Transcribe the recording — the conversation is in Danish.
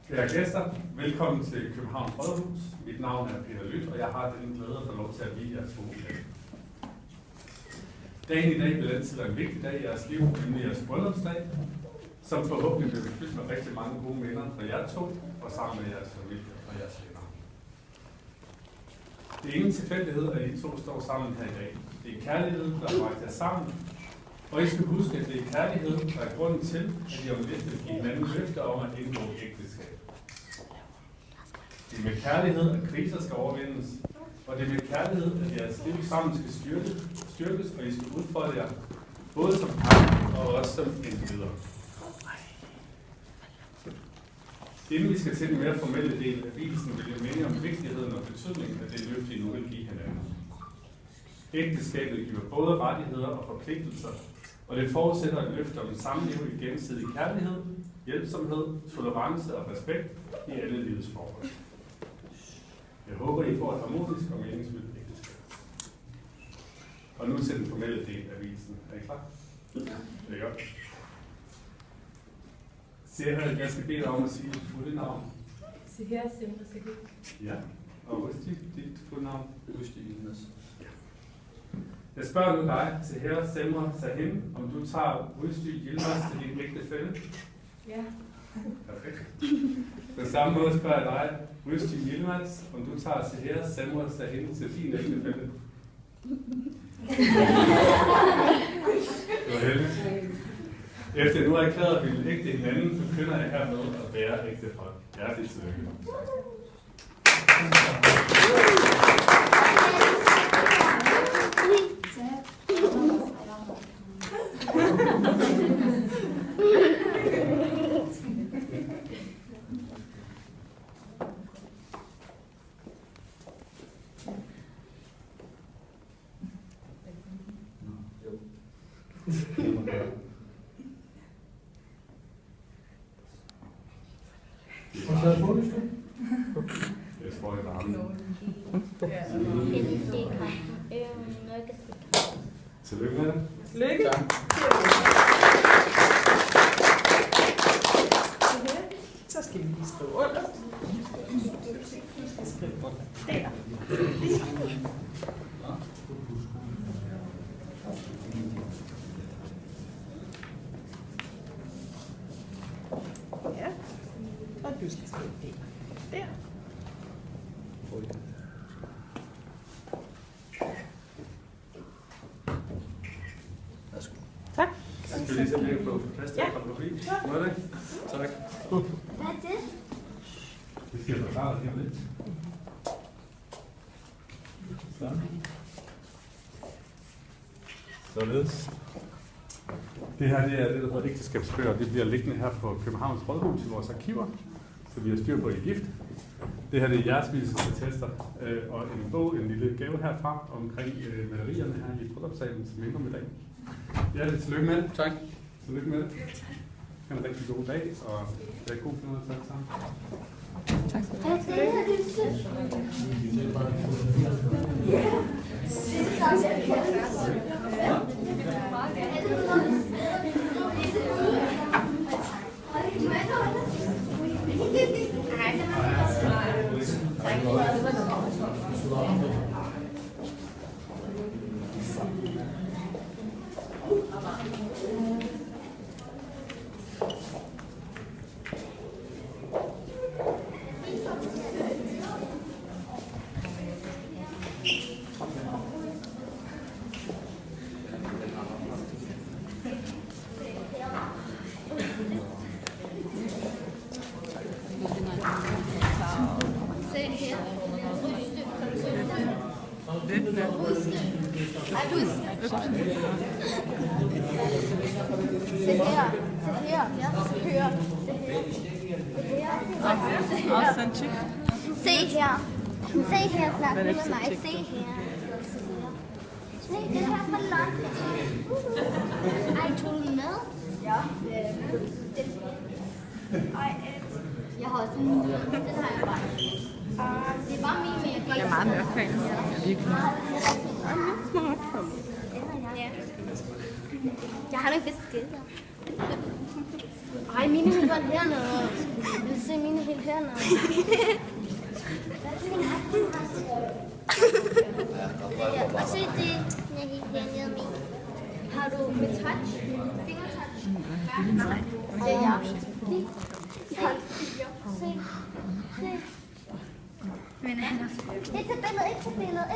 Kære gæster, velkommen til Københavns Rådhus. Mit navn er Peter Lyt, og jeg har den glæde at få lov til at blive jeres hoveddag. Dagen i dag vil altid være en vigtig dag i jeres liv, nemlig jeres bryllupsdag, som forhåbentlig bliver fyldt med rigtig mange gode minder fra jer to, og sammen med jeres familie og jeres venner. Det er ingen tilfældighed, at I to står sammen her i dag. Det er kærlighed, der har bragt jer sammen. Og I skal huske, at det er kærlighed, der er grunden til, at I om lidt vil give hinanden løfter om at indgå ægteskab. Det er med kærlighed, at kriser skal overvindes, og det er med kærlighed, at jeres liv sammen skal styrkes, og I skal udfordre jer, både som par og også som individer. Inden vi skal til den mere formelle del af vielsen, vil jeg minde om vigtigheden og betydningen af det løfte, I nu vil give hinanden. Ægteskabet giver både rettigheder og forpligtelser, og det forudsætter et løfte om en samliv i gensidig kærlighed, hjælpsomhed, tolerance og respekt i alle livets forhold. Jeg håber, I får et harmonisk og meningsfyldt ægteskab. Og nu til den formelle del af vielsen. Er I klar? Ja. Det er godt. Seher, jeg skal bede dig om at sige dit fulde navn. Seher Semra Sahim. Ja, og Røsti, dit fulde navn? Røsti Ilmas. Jeg spørger nu dig, Seher Semra Sahim, om du tager Røsti Ilmas til din ægtefælle? Ja. Perfekt. På samme måde spørger jeg dig, Røsti Ilmas, om du tager Seher Semra Sahim til din ægtefælle? Det var heldigt. Efter nu er erklæret, at vi vil ægte hinanden, forkynder jeg hermed at være ægte folk. Hjerteligt tillykke. Jeg tror, jeg var ham. Tillykke med det. Lykke. Så skal vi lige skrive under. Du skal skrive under. Der. Ja. Og du skal skrive det. Der. Tak. Jeg skal lige sætte lidt på plads til at komme forbi. Må jeg det? Tak. Hvad er det? Det skal jeg forklare dig lige om lidt. Således. Det her det er det, der hedder ægteskabsbøger. Det bliver liggende her på Københavns Rådhus i vores arkiver, så vi har styr på, at I er gift. Det her det er jeres vielsesattester og en bog, en lille gave herfra omkring malerierne her i bryllupssalen, som minder om i dag. Ja, det er tillykke med det. Tak. Tillykke med det. Ha' en rigtig god dag, og det er god fornøjelse alle sammen. Tak. Se her. Se her, snak med mig. Se her. Se, det her fra London. Ej, tog du den med? Ja. Ej, jeg har også en. Den har jeg bare. Det er bare min, men jeg er meget mørkfag. Jeg har nok beskeder. Ej, mine er helt hernede. Vil du se mine helt hernede? Ja, og se det, jeg helt hernede med. Har du med touch? Fingertouch? Nej. Det er jeg. Se. Men han er... Et til billedet.